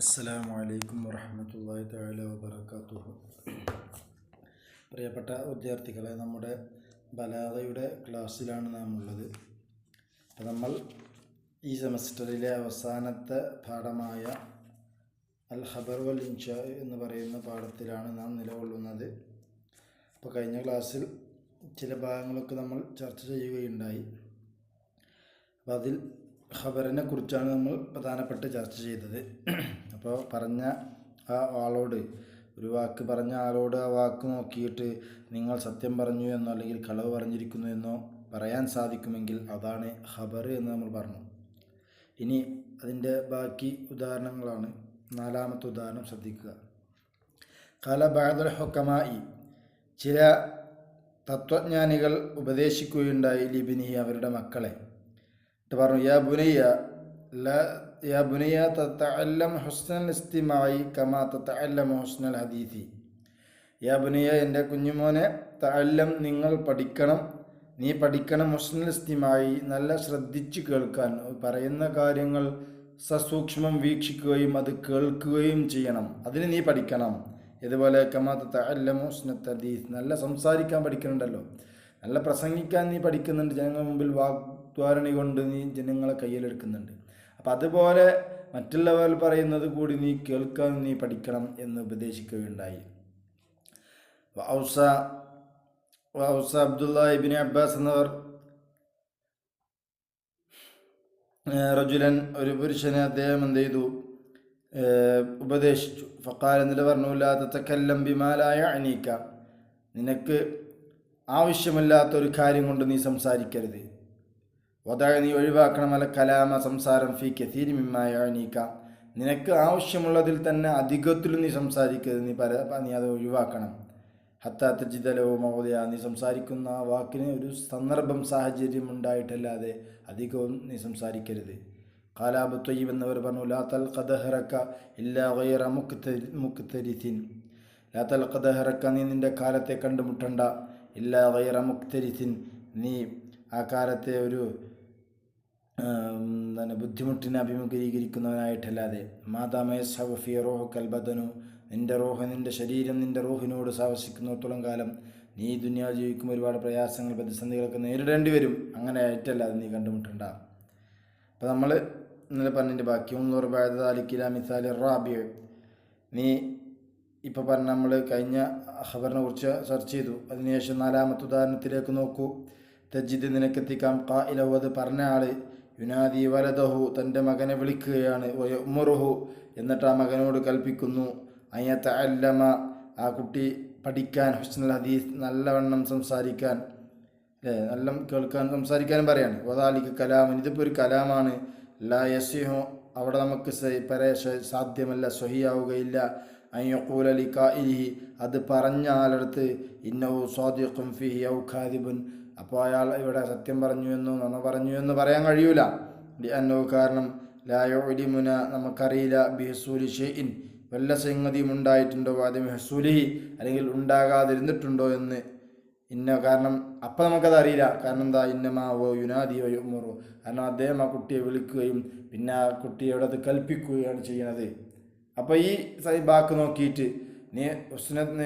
അസ്സലാമു അലൈക്കും വറഹ്മത്തുള്ളാഹി തആല വബറകാതുഹു. പ്രിയപ്പെട്ട വിദ്യാർത്ഥികളെ, നമ്മുടെ ബലാഗയുടെ ക്ലാസ്സിലാണ് നാം ഉള്ളത്. അപ്പോൾ നമ്മൾ ഈ സെമസ്റ്ററിലെ അവസാനത്തെ പാഠമായ അൽ ഖബർ വൽ ഇൻഷാ എന്ന് പറയുന്ന പാഠത്തിലാണ് നാം നിലകൊള്ളുന്നത്. അപ്പോൾ കഴിഞ്ഞ ക്ലാസ്സിൽ ചില ഭാഗങ്ങളൊക്കെ നമ്മൾ ചർച്ച ചെയ്യുകയുണ്ടായി. അപ്പോൾ അതിൽ ഖബറിനെ കുറിച്ചാണ് നമ്മൾ പ്രധാനപ്പെട്ട് ചർച്ച ചെയ്തത്. അപ്പോൾ പറഞ്ഞ ആ ആളോട്, ഒരു വാക്ക് പറഞ്ഞ ആളോട് ആ വാക്ക് നോക്കിയിട്ട് നിങ്ങൾ സത്യം പറഞ്ഞു എന്നോ അല്ലെങ്കിൽ കളവ് പറഞ്ഞിരിക്കുന്നു എന്നോ പറയാൻ സാധിക്കുമെങ്കിൽ അതാണ് ഖബർ എന്ന് നമ്മൾ പറഞ്ഞു. ഇനി അതിൻ്റെ ബാക്കി ഉദാഹരണങ്ങളാണ്. നാലാമത്തെ ഉദാഹരണം ശ്രദ്ധിക്കുക. ഖാല ബഅദുൽ ഹുക്കമായി, ചില തത്വജ്ഞാനികൾ ഉപദേശിക്കുകയുണ്ടായി ലിബ്നിഹി, അവരുടെ മക്കളെ. പറഞ്ഞു, യാ ബുനയ്യ തതഅല്ലം ഹുസ്നൽ ഇസ്തിമായി കമാ തതഅല്ലമു ഹുസ്നൽ ഹദീഥി. യാ ബുനയ്യ, എൻ്റെ കുഞ്ഞുമോനെ, തഅല്ലം, നിങ്ങൾ പഠിക്കണം, നീ പഠിക്കണം, ഹുസ്നൽ ഇസ്തിമായി, നല്ല ശ്രദ്ധിച്ച് കേൾക്കാൻ, പറയുന്ന കാര്യങ്ങൾ സസൂക്ഷ്മം വീക്ഷിക്കുകയും അത് കേൾക്കുകയും ചെയ്യണം, അതിന് നീ പഠിക്കണം. ഇതുപോലെ കമാ തതഅല്ലമു ഹുസ്നൽ ഹദീഥ്, നല്ല സംസാരിക്കാൻ പഠിക്കുന്നുണ്ടല്ലോ, നല്ല പ്രസംഗിക്കാൻ നീ പഠിക്കുന്നുണ്ട്, ജനങ്ങളുടെ മുമ്പിൽ വാഗ്ദ്വാരണി കൊണ്ട് നീ ജനങ്ങളെ കയ്യിലെടുക്കുന്നുണ്ട്. അപ്പം അതുപോലെ മറ്റുള്ളവർ പറയുന്നത് കൂടി നീ കേൾക്കാൻ നീ പഠിക്കണം എന്ന് ഉപദേശിക്കുകയുണ്ടായി. ഔസ അബ്ദുല്ലാഹി ഇബ്നു അബ്ബാസ് എന്നവർ റജുലൻ, ഒരു പുരുഷനെ അദ്ദേഹം എന്ത് ചെയ്തു, ഉപദേശിച്ചു. ഫഖാൽ, എന്നിട്ട് പറഞ്ഞു, ലാ തതകല്ലം ബിമാ ലാ യഅനീക, നിനക്ക് ആവശ്യമില്ലാത്തൊരു കാര്യം കൊണ്ട് നീ സംസാരിക്കരുത്. വദഅ, നീ ഒഴിവാക്കണം, അല കലാമ, സംസാരം, ഫീ കസീരി മിമ്മാ യഅനീക, നിനക്ക് ആവശ്യമുള്ളതിൽ തന്നെ അധികത്തിലും നീ സംസാരിക്കരുത്, നീ അത് ഒഴിവാക്കണം. ഹത്താ തജിദ ലഹു മൗദിഅ, നീ സംസാരിക്കുന്ന ആ വാക്കിന് ഒരു സന്ദർഭം, സാഹചര്യം ഉണ്ടായിട്ടല്ലാതെ അധികവും നീ സംസാരിക്കരുത്. ഖാല അബൂ ത്വയ്യിബ് എന്നവർ പറഞ്ഞു, ലാ തൽഖ ദഹ്റക ഇല്ലാ ഗൈറ മുക്തരിസിൻ, ലാ തൽഖ ദഹ്റക, നീ നിൻ്റെ കാലത്തെ കണ്ടുമുട്ടണ്ട, ഇല്ലാ ഗൈറ മുക്തരിസിൻ, നീ ആ കാലത്തെ ഒരു ബുദ്ധിമുട്ടിനെ അഭിമുഖീകരിക്കുന്നവനായിട്ടല്ലാതെ. മാതാമയസ്ഹബു ഫീ റൂഹുകൽ ബദനു, നിൻ്റെ റൂഹ്, നിൻ്റെ ശരീരം നിൻ്റെ റൂഹിനോട് സാവസിക്കുന്നിടത്തോളം കാലം നീ ദുനിയാവ് ജീവിക്കുമ്പോൾ ഒരുപാട് പ്രയാസങ്ങൾ, പ്രതിസന്ധികളൊക്കെ നേരിടേണ്ടി വരും. അങ്ങനെ ആയിട്ടല്ലാതെ നീ കണ്ടുമുട്ടണ്ട. അപ്പോൾ നമ്മൾ ഇന്നലെ പറഞ്ഞതിൻ്റെ ബാക്കി മിസാലി റാബി, നീ ഇപ്പോൾ പറഞ്ഞ നമ്മൾ കഴിഞ്ഞ ഖബറിനെ കുറിച്ച് ചർച്ച ചെയ്തു. അതിനുശേഷം നാലാമത്തെ ഉദാഹരണത്തിലേക്ക് നോക്കൂ. തജിദ്, നിനക്കെത്തിക്കാം, ഖായിലഹു, അത് പറഞ്ഞ ആൾ, യുനാദി വലദഹു, തൻ്റെ മകനെ വിളിക്കുകയാണ്, വയഉമുറുഹു, എന്നിട്ട് ആ മകനോട് കൽപ്പിക്കുന്നു, അയതഅല്ലമ, ആ കുട്ടി പഠിക്കാൻ, ഹുസ്നുൽ ഹദീസ്, നല്ലവണ്ണം സംസാരിക്കാൻ, നല്ല കേൾക്കാൻ, സംസാരിക്കാനും പറയാണ്. വദാലിക കലാമൻ, ഇതിപ്പോൾ ഒരു കലാമാണ്, ലാ യസിഹു, അവിടെ നമുക്ക് സാധ്യമല്ല, സ്വഹിയാവുകയില്ല, അയ്യഖൂല ലിഖായിലിഹി, അത് പറഞ്ഞ ആളടുത്ത്, ഇന്നഹു സ്വാദിഖുൻ ഫീഹി ഔ ഖാദിബുൻ, അപ്പോൾ അയാൾ ഇവിടെ സത്യം പറഞ്ഞു എന്നോ നുണ പറഞ്ഞു എന്ന് പറയാൻ കഴിയൂല. ലിഅന്നോ, കാരണം, ലാ യുഅ്ലിമുന, നമുക്കറിയില്ല, ബിഹുസൂലി ഷൈഇൻ, വല്ല സംഗതിയും ഉണ്ടായിട്ടുണ്ടോ, വാദം ഹസൂലിഹി, അല്ലെങ്കിൽ ഉണ്ടാകാതിരുന്നിട്ടുണ്ടോ എന്ന്. കാരണം അപ്പം നമുക്കത് അറിയില്ല. കാരണം എന്താ, ഇന്നമാ യുനാദി വയുമുറു, കാരണം അദ്ദേഹം ആ കുട്ടിയെ വിളിക്കുകയും പിന്നെ ആ കുട്ടിയോട് അത് കൽപ്പിക്കുകയാണ് ചെയ്യുന്നത്. അപ്പോൾ ഈ വാക്ക് നോക്കിയിട്ട് നീ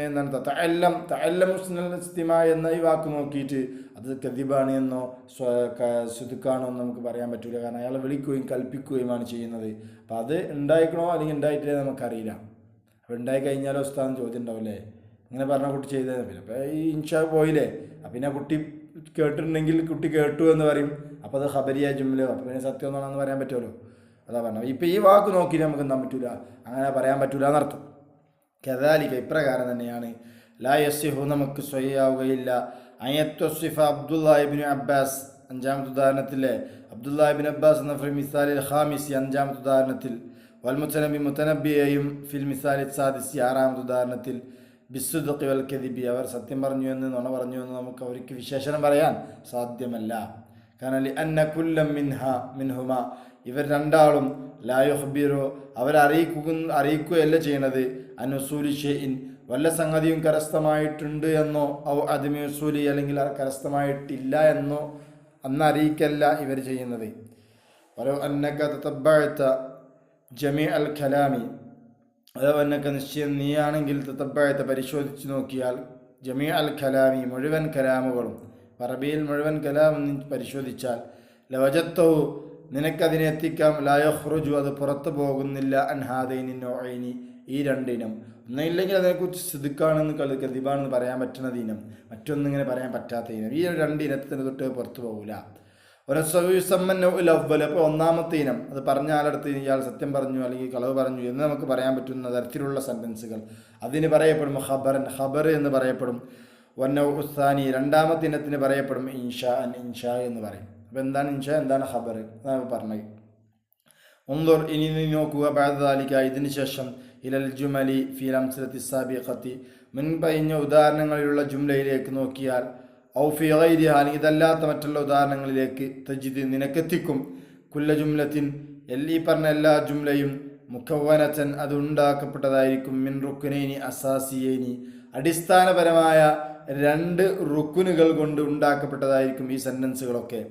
എന്താണ് തഅല്ലം ഹുസ്നുൽ ഇസ്തിമാ എന്ന ഈ വാക്ക് നോക്കിയിട്ട് അത് കദിബാണ് എന്നോ സുദുക്കാണോ എന്ന് നമുക്ക് പറയാൻ പറ്റില്ല. കാരണം അയാളെ വിളിക്കുകയും കൽപ്പിക്കുകയുമാണ് ചെയ്യുന്നത്. അപ്പോൾ അത് ഉണ്ടായിക്കണോ അല്ലെങ്കിൽ ഉണ്ടായിട്ടില്ലേ നമുക്കറിയില്ല. അപ്പോൾ ഉണ്ടായി കഴിഞ്ഞാലോ ഉസ്താദ് ചോദ്യം ഉണ്ടാവില്ലേ, ഇങ്ങനെ പറഞ്ഞ കുട്ടി ചെയ്തത്. പിന്നെ അപ്പോൾ ഈ ഇൻഷാ പോയില്ലേ, പിന്നെ കുട്ടി കേട്ടിട്ടുണ്ടെങ്കിൽ കുട്ടി കേട്ടു എന്ന് പറയും. അപ്പോൾ അത് ഖബരിയ ജുംലയോ, അപ്പോൾ പിന്നെ സത്യം എന്നാണെന്ന് പറയാൻ പറ്റുമല്ലോ. അതാ പറഞ്ഞത്. ഇപ്പോൾ ഈ വാക്ക് നോക്കിയിട്ട് നമുക്ക് എന്താ പറ്റൂല, അങ്ങനെ പറയാൻ പറ്റൂല എന്നർത്ഥം. കദാലിക, ഇപ്രകാരം തന്നെയാണ്, ലാ യസിഹു, നമുക്ക് സ്വഹിയാവുകയില്ല, അയത്വസിഫ അബ്ദുല്ലാഹി ഇബ്നു അബ്ബാസ്, അഞ്ചാമത്തെ ഉദാഹരണത്തിലെ അബ്ദുല്ലാഹി ഇബ്നു അബ്ബാസ് എന്ന ഫിൽ മിസാലിൽ ഖാമിസി, അഞ്ചാമത്തെ ഉദാഹരണത്തിൽ, വൽ മുത്തനബി മുത്തനബിയെയും ഫിൽ മിസാലിൽ സാദിസി, ആറാമത്തെ ഉദാഹരണത്തിൽ, ബിസ്സുദ്ഖി വൽ കദിബി, അവർ സത്യം പറഞ്ഞു എന്ന് നുണ പറഞ്ഞു എന്ന് നമുക്ക് അവർക്ക് വിശേഷണം പറയാൻ സാധ്യമല്ല. കാരണം ലിഅന്ന കുല്ലം മിൻഹുമ, ഇവർ രണ്ടാളും, ലാ യുഖ്ബിറു, അവരറിയിക്കുകയല്ല ചെയ്യണത്, അനുസൂലി ഷൈഇൻ, വല്ല സംഗതിയും കരസ്ഥമായിട്ടുണ്ട് എന്നോ, ഔ അദ്മി ഉസൂലി, അല്ലെങ്കിൽ കരസ്ഥമായിട്ടില്ല എന്നോ അന്നറിയിക്കല്ല ഇവർ ചെയ്യുന്നത്. വലോ അന്നക തതബ്ബഅത, ജമീ അൽ ഖലാമി അതവന്നൊക്കെ നിശ്ചയം നീയാണെങ്കിൽ തത്തബ്ബഅത പരിശോധിച്ച് നോക്കിയാൽ ജമീ അൽ ഖലാമി മുഴുവൻ കലാമുകളും അറബിയിൽ മുഴുവൻ കലാമും നീ പരിശോധിച്ചാൽ ലവജത്തഹു നിനക്കതിനെ എത്തിക്കാം ലാ യഖ്റുജു അത് പുറത്തു പോകുന്നില്ല അൻ ഹാദൈനി നൗഐനി ഈ രണ്ടിനം. ഒന്നില്ലെങ്കിൽ അതിനെക്കുറിച്ച് സിദ്ക്കാണെന്ന് കദിബാണെന്ന് പറയാൻ പറ്റുന്നത് ഇനം, മറ്റൊന്നിങ്ങനെ പറയാൻ പറ്റാത്ത ഇനം. ഈ രണ്ട് ഇനത്തിന് തൊട്ട് പുറത്തു പോകില്ല. ഒരസമ്മന്നൗവൽ അപ്പോൾ ഒന്നാമത്തെ ഇനം അത് പറഞ്ഞാലടുത്ത് ഇയാൾ സത്യം പറഞ്ഞു അല്ലെങ്കിൽ കളവ് പറഞ്ഞു എന്ന് നമുക്ക് പറയാൻ പറ്റുന്ന തരത്തിലുള്ള സെൻറ്റൻസുകൾ അതിന് പറയപ്പെടും ഖബറൻ, ഖബർ എന്ന് പറയപ്പെടും. വന്നൗസാനി രണ്ടാമത്തെ ഇനത്തിന് പറയപ്പെടും ഇൻഷാ അൻ, ഇൻഷാ എന്ന് പറയും. അപ്പോൾ എന്താണ് ഇൻഷാ, എന്താണ് ഖബർ എന്നാണ് പറഞ്ഞത്. ഒന്നൂർ ഇനി നീ നോക്കുക ബഅദാലിക ഇതിന് ശേഷം ഇലൽ ജുമലി ഫീൽ അംസലത്തി സാബിഖത്തി മുൻപഴിഞ്ഞ ഉദാഹരണങ്ങളിലുള്ള ജുംലയിലേക്ക് നോക്കിയാൽ ഔ ഫി ഗൈരിഹ അല്ലെങ്കിൽ ഇതല്ലാത്ത മറ്റുള്ള ഉദാഹരണങ്ങളിലേക്ക് തജിദ് നിനക്കെത്തിക്കും കുല്ല ജുംലത്തിൻ ഈ പറഞ്ഞ എല്ലാ ജുംലയും മുഖവനച്ചൻ അത് ഉണ്ടാക്കപ്പെട്ടതായിരിക്കും മിൻ റുക്കുനൈനി അസാസിയൈനി അടിസ്ഥാനപരമായ രണ്ട് റുക്കുനുകൾ കൊണ്ട് ഉണ്ടാക്കപ്പെട്ടതായിരിക്കും ഈ സെൻറ്റൻസുകളൊക്കെ.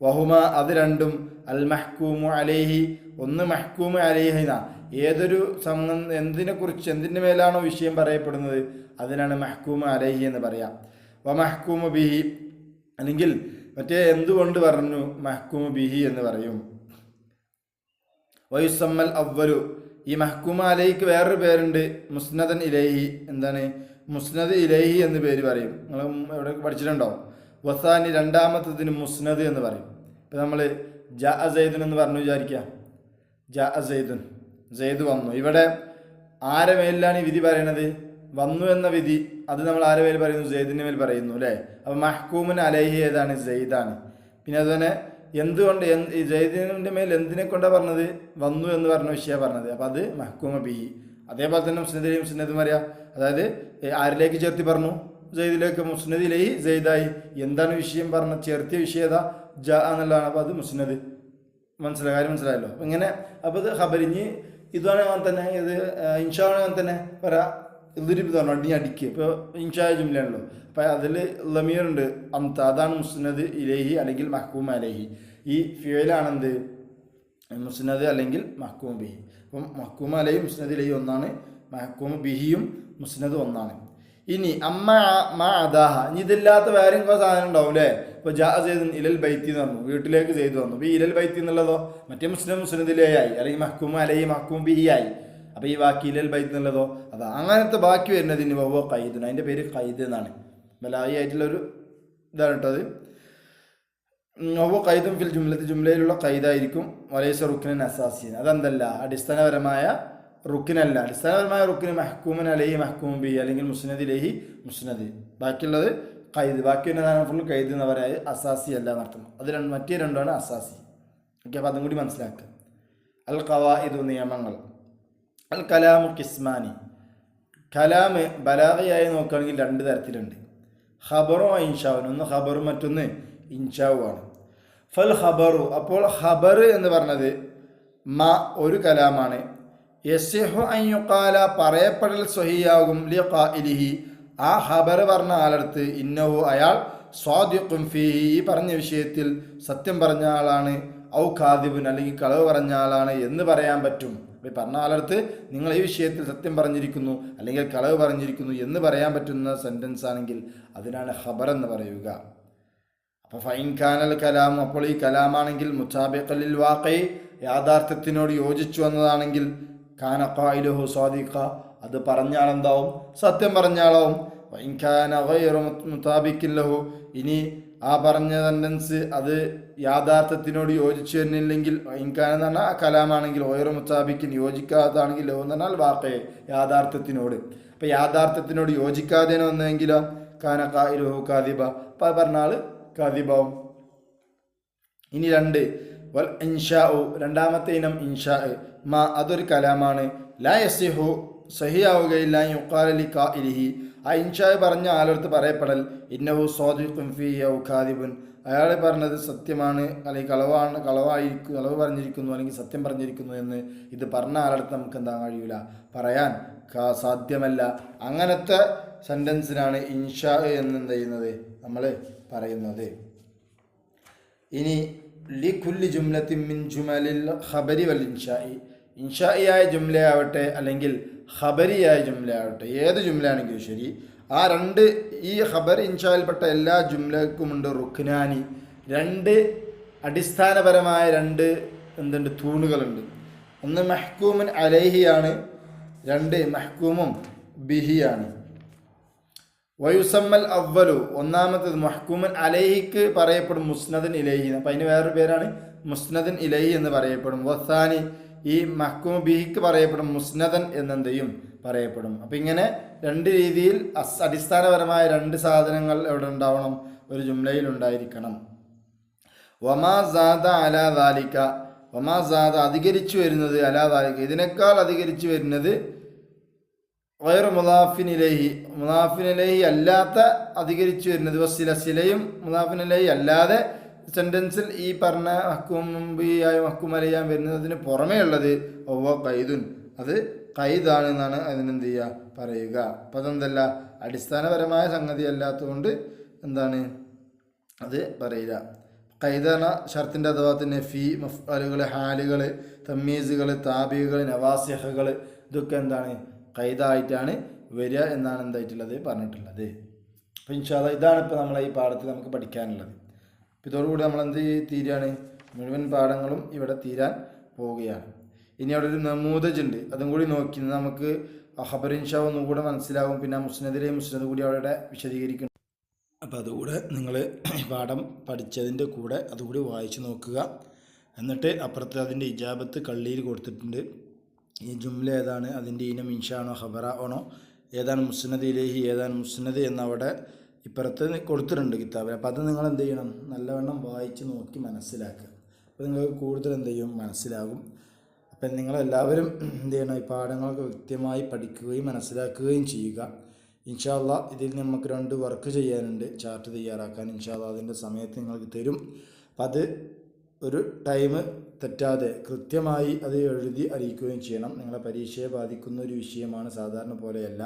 വഹുമ അത് രണ്ടും അൽ മഹ്കൂമു അലൈഹി ഒന്ന് മഹ്കൂമു അലൈഹിന ഏതൊരു എന്തിനെക്കുറിച്ച് എന്തിൻ്റെ മേലാണോ വിഷയം പറയപ്പെടുന്നത് അതിനാണ് മഹ്കൂമു അലൈഹി എന്ന് പറയാം. വ മഹ്കൂമു ബിഹി അല്ലെങ്കിൽ മറ്റേ എന്തുകൊണ്ട് പറഞ്ഞു മഹ്കൂമു ബിഹി എന്ന് പറയും. വയുസമ്മൽ അവ്വലു ഈ മഹ്കൂമു അലൈഹിക്ക് വേറൊരു പേരുണ്ട് മുസ്നദൻ ഇലൈഹി. എന്താണ് മുസ്നദ് ഇലൈഹി എന്ന് പേര് പറയും. നിങ്ങൾ എവിടെ പഠിച്ചിട്ടുണ്ടോ? വസാനി രണ്ടാമത്തതിന് മുസ്നദ് എന്ന് പറയും. ഇപ്പം നമ്മൾ ജാ സൈദുൻ എന്ന് പറഞ്ഞു വിചാരിക്കുക, ജാ സൈദുൻ സെയ്ദ് വന്നു. ഇവിടെ ആരെ മേലിലാണ് ഈ വിധി പറയണത്? വന്നു എന്ന വിധി അത് നമ്മൾ ആരെ മേൽ പറയുന്നു? സെയ്ദിൻ്റെ മേൽ പറയുന്നു അല്ലേ. അപ്പോൾ മഹ്കൂമുൻ അലൈഹി ഏതാണ്? സെയ്ദാണ്. പിന്നെ അതുപോലെ എന്തുകൊണ്ട് ഈ സെയ്ദിൻ്റെ മേൽ എന്തിനെ കൊണ്ടാണ് പറഞ്ഞത്? വന്നു എന്ന് പറഞ്ഞ വിഷയമാണ് പറഞ്ഞത്. അപ്പോൾ അത് മഹ്കൂമ ബിഹി. അതേപോലെ തന്നെ മുസ്നദിലെയും മുസ്നദും അറിയാം. അതായത് ആരിലേക്ക് ചേർത്തി പറഞ്ഞു? സെയ്ദിലേക്ക്. മുസ്നദിലേഹി സെയ്ദായി. എന്താണ് വിഷയം പറഞ്ഞ ചേർത്തിയ വിഷയം ഏതാ? ജ എന്നുള്ളതാണ്. അപ്പോൾ അത് മുസ്നദ്. കാര്യം മനസ്സിലായല്ലോ. ഇങ്ങനെ അപ്പോൾ ഇത് ഖബരിഞ്ഞ് ഇതാണ് അങ്ങനെ തന്നെ. ഇത് ഇൻഷാ അങ്ങനെ തന്നെ പറയാം. ഇതിരിപ്പ് പറഞ്ഞു അടി അടിക്കുക. ഇപ്പോൾ ഇൻഷാ ജുംലയാണല്ലോ. അപ്പോൾ അതിൽ ലമീറുണ്ട് അംത, അതാണ് മുസ്നദ് ഇലൈഹി അല്ലെങ്കിൽ മഹ്കൂം അലൈഹി. ഈ ഫിയലാണെന്ത്? മുസ്നദ് അല്ലെങ്കിൽ മഹ്കൂം ബിഹി. അപ്പം മഹ്കൂം അലൈഹി മുസ്നദ് ഇലൈഹി ഒന്നാണ്, മഹ്കൂം ബിഹിയും മുസ്നദ് ഒന്നാണ്. ഇനി അമ്മ മാ അദാഹ ഇനി ഇതില്ലാത്ത വേറെ സാധനം ഉണ്ടാവും അല്ലേ. ഇപ്പോൾ ജാ സെയ്ദുൻ ഇലൽ ബൈത്തി എന്ന് പറഞ്ഞു, വീട്ടിലേക്ക് സെയ്ദ് വന്നു. അപ്പോൾ ഈ ഇലൽ ബൈത്തി എന്നുള്ളതോ മറ്റേ മുസ്നദിലേയായി അല്ലെങ്കിൽ മഹ്കൂം അലൈഹി മഹ്കൂം ബിഹി ആയി. അപ്പോൾ ഈ ബാക്കി ഇലൽ ബൈത്ത് എന്നുള്ളതോ അതാ അങ്ങനത്തെ ബാക്കി വരുന്നതിന് വവ്വ ഖൈദുൻ, അതിൻ്റെ പേര് ഖൈദ് എന്നാണ്. ബലായി ആയിട്ടുള്ളൊരു ഇതാണ് കേട്ടത്. വവ്വ ഖൈദുൻ ഫിൽ ജുംലത്ത് ജുംലയിലുള്ള ഖൈദായിരിക്കും. വലൈസ റുക്നൻ അസാസിൻ അതെന്തല്ല അടിസ്ഥാനപരമായ റുക്കിനല്ല. അടിസ്ഥാനപരമായ റുക്കിന് മഹ്കൂമൻ അലൈഹി മഹ്കൂം ബിഹി അല്ലെങ്കിൽ മുസ്നദ് ഇലൈഹി മുസ്നദ്. ബാക്കിയുള്ളത് ഖൈദ്. ബാക്കി വരുന്നതാണ് ഫുൾ ഖൈദ് എന്ന് പറയുന്നത്. അസാസി അല്ല എന്നർത്ഥം. അത് മറ്റേ രണ്ടാണ് അസാസി. ഓക്കെ, അപ്പോൾ അതും കൂടി മനസ്സിലാക്കുക. അൽ ഖവാഇദു നിയമങ്ങൾ. അൽ കലാമു കിസ്മാനി കലാമ് ബലാഗയായി നോക്കുകയാണെങ്കിൽ രണ്ട് തരത്തിലുണ്ട്. ഖബറും ഇൻഷാവും. ഒന്ന് ഖബറും മറ്റൊന്ന് ഇൻഷാവുമാണ്. ഫൽ ഖബറു അപ്പോൾ ഖബർ എന്ന് പറഞ്ഞത് മ ഒരു കലാമാണ്. യസിഹു അൻ യുഖാല പറയപ്പെടൽ സ്വഹിയാകും ലി ഖായിലിഹി ആ ഖബർ പറഞ്ഞ ആളടുത്ത് ഇന്നഹു അയാൾ സ്വാദിഖുൻ ഫീഹി ഈ പറഞ്ഞ വിഷയത്തിൽ സത്യം പറഞ്ഞ ആളാണ്, ഔ ഖാദിബുൻ അല്ലെങ്കിൽ കളവ് പറഞ്ഞ ആളാണ് എന്ന് പറയാൻ പറ്റും. ഈ പറഞ്ഞ ആളടുത്ത് നിങ്ങൾ ഈ വിഷയത്തിൽ സത്യം പറഞ്ഞിരിക്കുന്നു അല്ലെങ്കിൽ കളവ് പറഞ്ഞിരിക്കുന്നു എന്ന് പറയാൻ പറ്റുന്ന സെൻറ്റൻസ് ആണെങ്കിൽ അതിനാണ് ഖബർ എന്ന് പറയുക. അപ്പോൾ ഫൈൻ ഖാനൽ കലാം അപ്പോൾ ഈ കലാമാണെങ്കിൽ മുതാബിഖലിൽ വാഖി യാഥാർത്ഥ്യത്തിനോട് യോജിച്ചു വന്നതാണെങ്കിൽ ഖാന ഖായിലുഹു സ്വാദിഖ അത് പറഞ്ഞാളെന്താവും? സത്യം പറഞ്ഞാളാവും. ഫൈൻ ഖാന ഗൈറു മുതാബിഖിൻ ലഹു ഇനി ആ പറഞ്ഞ സെൻറ്റൻസ് അത് യാഥാർത്ഥ്യത്തിനോട് യോജിച്ചു വരുന്നില്ലെങ്കിൽ ഫൈൻ എന്ന് പറഞ്ഞാൽ കലാമാണെങ്കിൽ ഓയറു മുതാബിഖിൻ യോജിക്കാത്തതാണെങ്കിൽ ലഹു എന്ന് പറഞ്ഞാൽ വാഖി യാഥാർത്ഥ്യത്തിനോട്. അപ്പോൾ യാഥാർത്ഥ്യത്തിനോട് യോജിക്കാതെ വന്നെങ്കിലോ ഖാന ഖായിലുഹു കാദിബ അപ്പോൾ പറഞ്ഞ ആൾ കാദിബാവും. ഇനി രണ്ട് വൽ ഇൻഷാ രണ്ടാമത്തെ ഇനം ഇൻഷാ മാ അതൊരു കലാമാണ്. ലാ യസിഹു സഹിയാവുകയില്ല യുഖാല ലി ഖായിലിഹി ആ ഇൻഷാ പറഞ്ഞ ആളടുത്ത് പറയപ്പെടൽ ഇന്നഹു സ്വാദിഖുൻ ഫീഹി ഔ ഖാദിബുൻ അയാൾ പറഞ്ഞത് സത്യമാണ് അല്ലെങ്കിൽ കളവ് പറഞ്ഞിരിക്കുന്നു അല്ലെങ്കിൽ സത്യം പറഞ്ഞിരിക്കുന്നു എന്ന് ഇത് പറഞ്ഞ ആളടുത്ത് നമുക്ക് എന്താ കഴിയൂല പറയാൻ സാധ്യമല്ല. അങ്ങനത്തെ സെൻറ്റൻസിനാണ് ഇൻഷാ എന്നെന്ത് ചെയ്യുന്നത് നമ്മൾ പറയുന്നത്. ഇനി ലി കുല്ലി ജുംലത്തിൻ മിൻ ജുമലിൽ ഖബരി വൽ ഇൻഷാഇ ഇൻഷായിയായ ജുംലയാവട്ടെ അല്ലെങ്കിൽ ഖബരിയായ ജുംലയാവട്ടെ, ഏത് ജുംലയാണെങ്കിലും ശരി, ആ രണ്ട് ഈ ഖബർ ഇൻഷായിൽപ്പെട്ട എല്ലാ ജുംലക്കുമുണ്ട് റുക്നാനി, രണ്ട് അടിസ്ഥാനപരമായ രണ്ട് എന്തുണ്ട് തൂണുകളുണ്ട്. ഒന്ന് മഹ്കൂമുൻ അലൈഹിയാണ്, രണ്ട് മഹ്കൂമും ബിഹിയാണ്. വയുസമ്മൽ അവ്വലു, ഒന്നാമത്തേത് മഹ്കൂമുൻ അലൈഹിക്ക് പറയപ്പെടും മുസ്നദൻ ഇലൈഹി, അപ്പം അതിന് വേറൊരു പേരാണ് മുസ്നദൻ ഇലൈഹി എന്ന് പറയപ്പെടും. വസാനി, ഈ മഹ്കൂം ബിഹിക്ക് പറയപ്പെടും മുസ്നദൻ എന്നെന്ത് ചെയ്യും പറയപ്പെടും. അപ്പം ഇങ്ങനെ രണ്ട് രീതിയിൽ അടിസ്ഥാനപരമായ രണ്ട് സാധനങ്ങൾ എവിടെ ഉണ്ടാവണം, ഒരു ജുംലയിൽ ഉണ്ടായിരിക്കണം. വമാ സാദ അലാ ദാലിക, വമാ സാദ അധികരിച്ചു വരുന്നത്, അലാ ദാലിക ഇതിനേക്കാൾ അധികരിച്ചു വരുന്നത്, വൈറു മുദാഫിൻ ഇലൈഹി മുദാഫിൻ ഇലൈഹി അല്ലാത്ത അധികരിച്ചു വരുന്നത്, വസില സിലയും മുദാഫിൻ ഇലൈഹി അല്ലാതെ സെൻറ്റൻസിൽ ഈ പറഞ്ഞ മഹ്കൂമിയായ മഹ്കൂം അലൈഹി വരുന്നതിന് പുറമേ ഉള്ളത് ഒവ്വ ഖൈദുൻ, അത് ഖൈദാണ് എന്നാണ് അതിനെന്ത് ചെയ്യുക പറയുക. അപ്പം അതെന്തല്ല അടിസ്ഥാനപരമായ സംഗതി അല്ലാത്തതുകൊണ്ട് എന്താണ് അത് പറയുക. ഖൈദാന ഷർത്തിൻ്റെ അഥവാ തന്നെ ഫി, മഫ്അലുകൾ, ഹാലുകൾ, തമ്മീസുകൾ, താബികൾ, നവാസിഹകൾ ഇതൊക്കെ എന്താണ് ഖൈദായിട്ടാണ് വരിക എന്നാണ് എന്തായിട്ടുള്ളത് പറഞ്ഞിട്ടുള്ളത്. അപ്പോൾ ഇൻഷാ അല്ലാഹ് ഇതാണ് ഇപ്പോൾ നമ്മളെ ഈ പാഠത്തിൽ നമുക്ക് പഠിക്കാനുള്ളത്. അപ്പോൾ ഇതോടുകൂടി നമ്മളെന്ത് തീരുകയാണ്, മുഴുവൻ പാഠങ്ങളും ഇവിടെ തീരാൻ പോവുകയാണ്. ഇനി അവിടെ ഒരു നമൂദജ് ഉണ്ട്, അതും കൂടി നോക്കി നമുക്ക് ഖബർ ഇൻഷാ ഒന്നും കൂടെ മനസ്സിലാവും. പിന്നെ മുസ്നദിലെ മുസ്നദ് കൂടി അവിടെ വിശദീകരിക്കണം. അപ്പോൾ അതുകൂടെ നിങ്ങൾ പാഠം പഠിച്ചതിൻ്റെ കൂടെ അതുകൂടി വായിച്ച് നോക്കുക. എന്നിട്ട് അപ്പുറത്ത് അതിൻ്റെ ഇജാബത്ത് കള്ളിയിൽ കൊടുത്തിട്ടുണ്ട്. ഈ ജുംല ഏതാണ്, അതിൻ്റെ ഇനം ഇൻഷാ ആണോ ഖബറ ആണോ, ഏതാണ് മുസ്നദ് ഇലൈഹി, ഏതാണ് മുസ്നദ് എന്നവിടെ ഇപ്പുറത്ത് കൊടുത്തിട്ടുണ്ട് കിതാബിൽ. അപ്പോൾ അത് നിങ്ങൾ എന്ത് ചെയ്യണം, നല്ലവണ്ണം വായിച്ച് നോക്കി മനസ്സിലാക്കുക. അപ്പോൾ നിങ്ങൾക്ക് കൂടുതൽ എന്ത് ചെയ്യും മനസ്സിലാകും. അപ്പം നിങ്ങളെല്ലാവരും എന്ത് ചെയ്യണം, ഈ പാഠങ്ങളൊക്കെ കൃത്യമായി പഠിക്കുകയും മനസ്സിലാക്കുകയും ചെയ്യുക. ഇൻഷാ അല്ലാഹ് ഇതിൽ നമുക്ക് 2 വർക്ക് ചെയ്യാനുണ്ട്, ചാർട്ട് തയ്യാറാക്കാൻ. ഇൻഷാ അല്ലാഹ് അതിൻ്റെ സമയത്ത് നിങ്ങൾക്ക് തരും. അപ്പം അത് ഒരു ടൈം തെറ്റാതെ കൃത്യമായി അത് എഴുതി അറിയിക്കുകയും ചെയ്യണം. നിങ്ങളെ പരീക്ഷയെ ബാധിക്കുന്ന ഒരു വിഷയമാണ്, സാധാരണ പോലെയല്ല.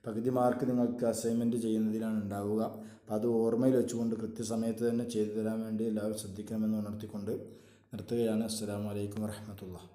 പകുതി മാർക്ക് നിങ്ങൾക്ക് അസൈൻമെൻറ്റ് ചെയ്യുന്നതിലാണ് ഉണ്ടാവുക. അപ്പം അത് ഓർമ്മയിൽ വെച്ചുകൊണ്ട് കൃത്യസമയത്ത് തന്നെ ചെയ്തു തരാൻ വേണ്ടി എല്ലാവരും ശ്രദ്ധിക്കണമെന്ന് ഉണർത്തിക്കൊണ്ട് നിർത്തുകയാണ്. അസ്സലാമു അലൈക്കും വറഹ്മത്തുള്ളാഹി.